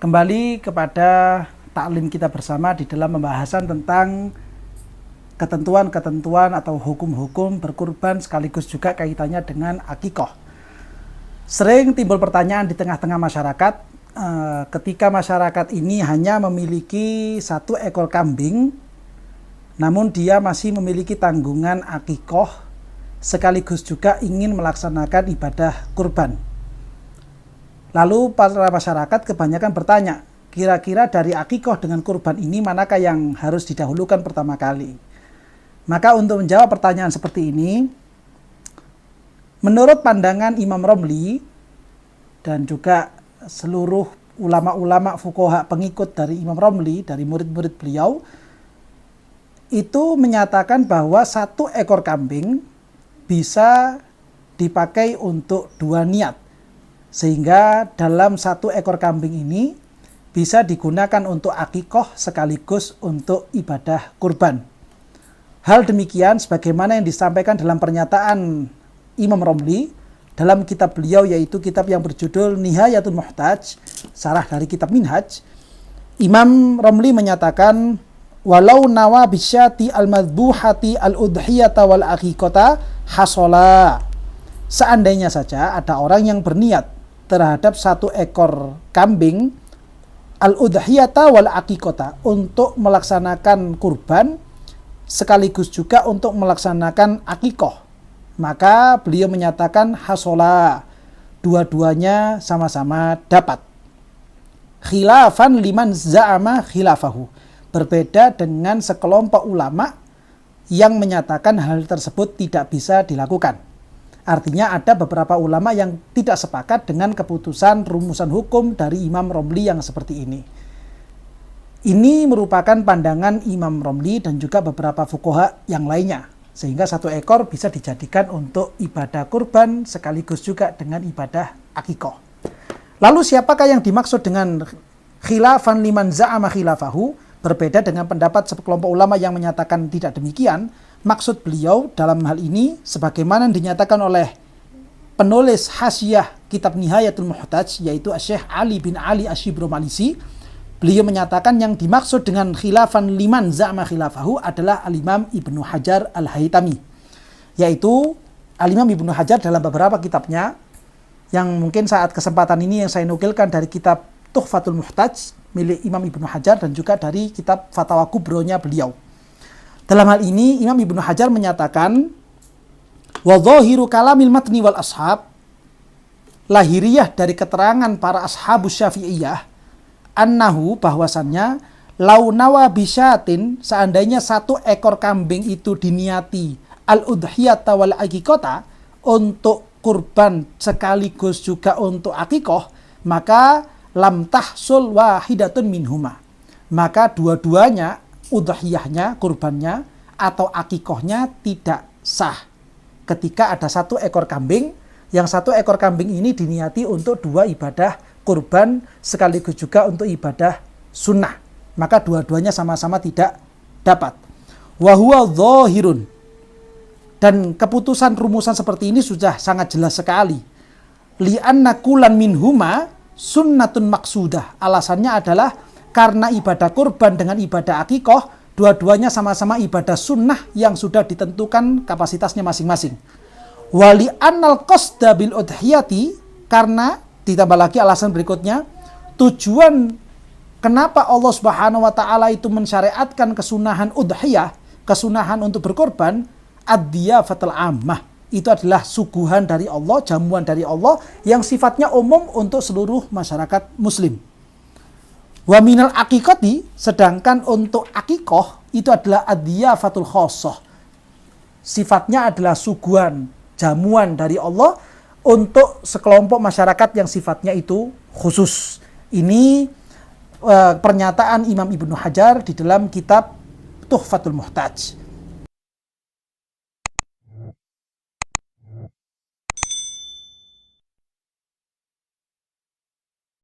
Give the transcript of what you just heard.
Kembali kepada taklim kita bersama di dalam pembahasan tentang ketentuan-ketentuan atau hukum-hukum berkurban sekaligus juga kaitannya dengan akikoh. Sering timbul pertanyaan di tengah-tengah masyarakat ketika masyarakat ini hanya memiliki satu ekor kambing, namun dia masih memiliki tanggungan akikoh sekaligus juga ingin melaksanakan ibadah kurban. Lalu para masyarakat kebanyakan bertanya, kira-kira dari akikoh dengan kurban ini manakah yang harus didahulukan pertama kali? Maka untuk menjawab pertanyaan seperti ini, menurut pandangan Imam Romli dan juga seluruh ulama-ulama fuqaha pengikut dari Imam Romli, dari murid-murid beliau, itu menyatakan bahwa satu ekor kambing bisa dipakai untuk dua niat. Sehingga dalam satu ekor kambing ini bisa digunakan untuk akikoh sekaligus untuk ibadah kurban. Hal demikian sebagaimana yang disampaikan dalam pernyataan Imam Romli dalam kitab beliau, yaitu kitab yang berjudul Nihayatul Muhtaj, syarah dari kitab Minhaj. Imam Romli menyatakan, walau nawa bisyati al-madbuhati al-udhiyata wal akikota hasola. Seandainya saja ada orang yang berniat terhadap satu ekor kambing al-udhiyata wal akikota untuk melaksanakan kurban sekaligus juga untuk melaksanakan akikoh, maka beliau menyatakan hasola, dua-duanya sama-sama dapat. Khilafan liman za'ama khilafahu, berbeda dengan sekelompok ulama yang menyatakan hal tersebut tidak bisa dilakukan. Artinya ada beberapa ulama yang tidak sepakat dengan keputusan rumusan hukum dari Imam Romli yang seperti ini. Ini merupakan pandangan Imam Romli dan juga beberapa fuqaha yang lainnya. Sehingga satu ekor bisa dijadikan untuk ibadah kurban sekaligus juga dengan ibadah akikoh. Lalu siapakah yang dimaksud dengan khilafan liman za'ama khilafahu? Berbeda dengan pendapat sekelompok ulama yang menyatakan tidak demikian. Maksud beliau dalam hal ini sebagaimana dinyatakan oleh penulis hasyiah kitab Nihayatul Muhtaj, yaitu Syekh Ali bin Ali Asy-Syibromalisi. Beliau menyatakan yang dimaksud dengan khilafan liman za'ama khilafahu adalah Al-Imam Ibnu Hajar Al-Haytami, yaitu Al-Imam Ibnu Hajar dalam beberapa kitabnya, yang mungkin saat kesempatan ini yang saya nukilkan dari kitab Tuhfatul Muhtaj milik Imam Ibnu Hajar dan juga dari kitab Fatawa Kubronya beliau. Dalam hal ini Imam Ibnu Hajar menyatakan, wa dhahiru kalamil matni wal ashab, lahiriah dari keterangan para ashabus syafi'iyah, annahu, bahwasannya, lau nawa bisyatin, seandainya satu ekor kambing itu diniati al-udhiyata wal akikota, untuk kurban sekaligus juga untuk akikoh, maka lam tahsul wahidatun minhuma, maka dua-duanya, udhiyahnya, kurbannya atau akikohnya tidak sah ketika ada satu ekor kambing, yang satu ekor kambing ini diniati untuk dua ibadah kurban sekaligus juga untuk ibadah sunnah, maka dua-duanya sama-sama tidak dapat. Wa huwa dhahirun, dan keputusan rumusan seperti ini sudah sangat jelas sekali. Li'anna kulan minhuma sunnatun maksudah, alasannya adalah karena ibadah kurban dengan ibadah akikoh dua-duanya sama-sama ibadah sunnah yang sudah ditentukan kapasitasnya masing-masing. Wali annal qasda bil udhiyati, karena ditambah lagi alasan berikutnya, tujuan kenapa Allah Subhanahu wa taala itu mensyariatkan kesunahan udhiyah, kesunahan untuk berkorban, ad-diyafatul ammah, itu adalah suguhan dari Allah, jamuan dari Allah yang sifatnya umum untuk seluruh masyarakat muslim. Wa minal akikoti, sedangkan untuk akikoh itu adalah ad-diyafatul khosoh, sifatnya adalah suguhan, jamuan dari Allah untuk sekelompok masyarakat yang sifatnya itu khusus. Ini pernyataan Imam Ibnu Hajar di dalam kitab Tuhfatul Muhtaj.